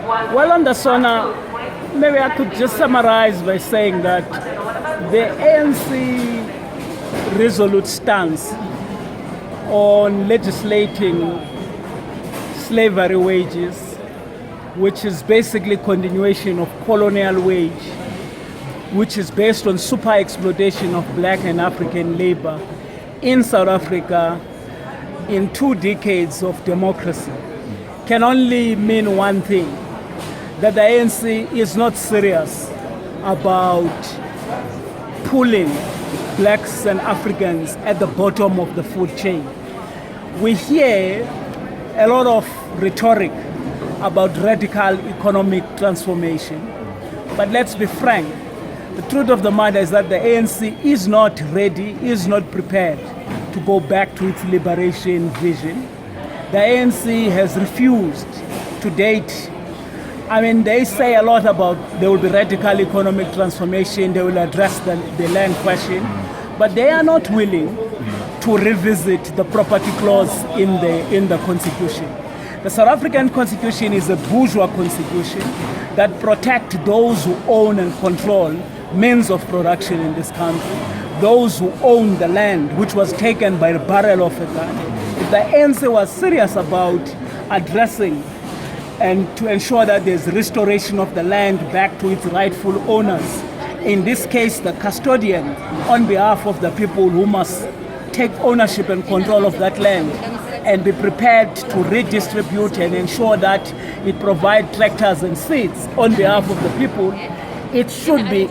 Well, on the SONA, maybe I could just summarize by saying that the ANC resolute stance on legislating slavery wages, which is basically continuation of colonial wage, which is based on super exploitation of black and African labor in South Africa in 2 decades of democracy, can only mean one thing, that the ANC is not serious about pulling blacks and Africans at the bottom of the food chain. We hear a lot of rhetoric about radical economic transformation, but let's be frank, the truth of the matter is that the ANC is not ready, is not prepared to go back to its liberation vision. The ANC has refused to date. I mean, they say a lot about there will be radical economic transformation, they will address the land question, but they are not willing to revisit the property clause in the Constitution. The South African Constitution is a bourgeois constitution that protects those who own and control means of production in this country, those who own the land, which was taken by the barrel of a gun. If the ANC was serious about addressing and to ensure that there's restoration of the land back to its rightful owners, in this case the custodian on behalf of the people who must take ownership and control of that land and be prepared to redistribute and ensure that it provides tractors and seeds on behalf of the people, it should be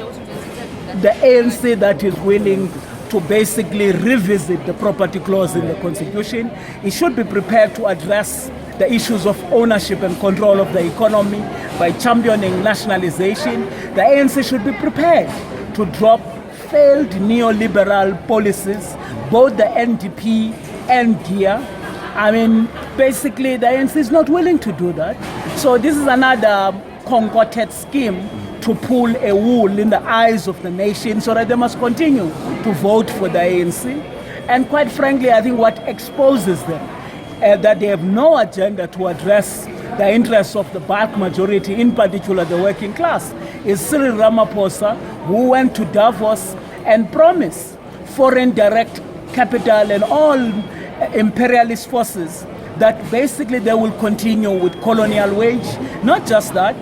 the ANC that is willing to basically revisit the property clause in the Constitution. It should be prepared to address the issues of ownership and control of the economy by championing nationalization. The ANC should be prepared to drop failed neoliberal policies, both the NDP and GEAR. I mean, basically the ANC is not willing to do that. So this is another concocted scheme to pull a wool in the eyes of the nation so that they must continue to vote for the ANC. And quite frankly, I think what exposes them, that they have no agenda to address the interests of the bulk majority, in particular the working class, is Cyril Ramaphosa, who went to Davos and promised foreign direct capital and all imperialist forces that basically they will continue with colonial wage. Not just that,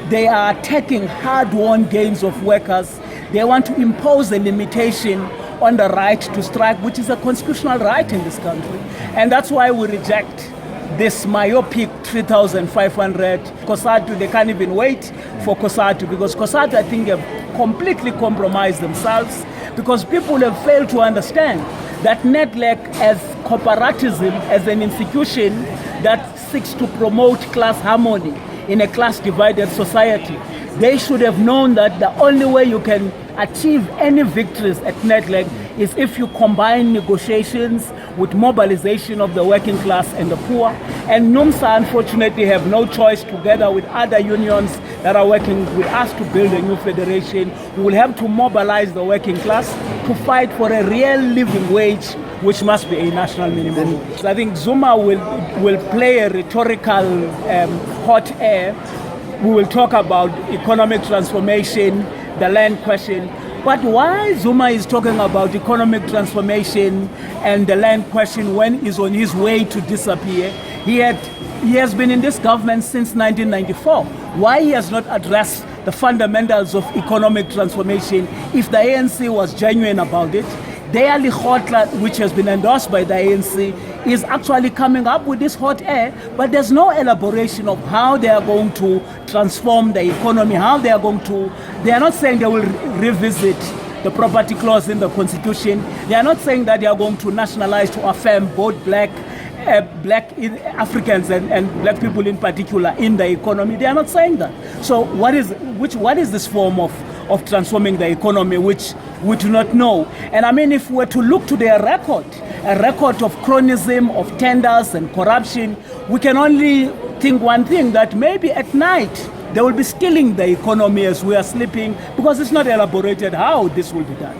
they are attacking hard-won gains of workers. They want to impose a limitation on the right to strike, which is a constitutional right in this country. And that's why we reject this myopic 3,500 COSATU. They can't even wait for COSATU, because COSATU, I think, have completely compromised themselves, because people have failed to understand that NETLEC as corporatism, as an institution that seeks to promote class harmony in a class-divided society, they should have known that the only way you can achieve any victories at NETLEC is if you combine negotiations with mobilization of the working class and the poor. And NUMSA, unfortunately, have no choice, together with other unions that are working with us to build a new federation. We will have to mobilize the working class to fight for a real living wage, which must be a national minimum. So I think Zuma will play a rhetorical hot air. We will talk about economic transformation, the land question. But why Zuma is talking about economic transformation and the land question when he's on his way to disappear? He has been in this government since 1994. Why he has not addressed the fundamentals of economic transformation if the ANC was genuine about it? Daily Hotla, which has been endorsed by the ANC, is actually coming up with this hot air, but there's no elaboration of how they are going to transform the economy, how they are going to, they are not saying they will revisit the property clause in the Constitution. They are not saying that they are going to nationalize to affirm both black Africans and black people in particular in the economy. They are not saying that. So what is this form of transforming the economy, which we do not know? And I mean, if we were to look to their record, a record of cronyism, of tenders and corruption, we can only think one thing, that maybe at night they will be stealing the economy as we are sleeping, because it's not elaborated how this will be done.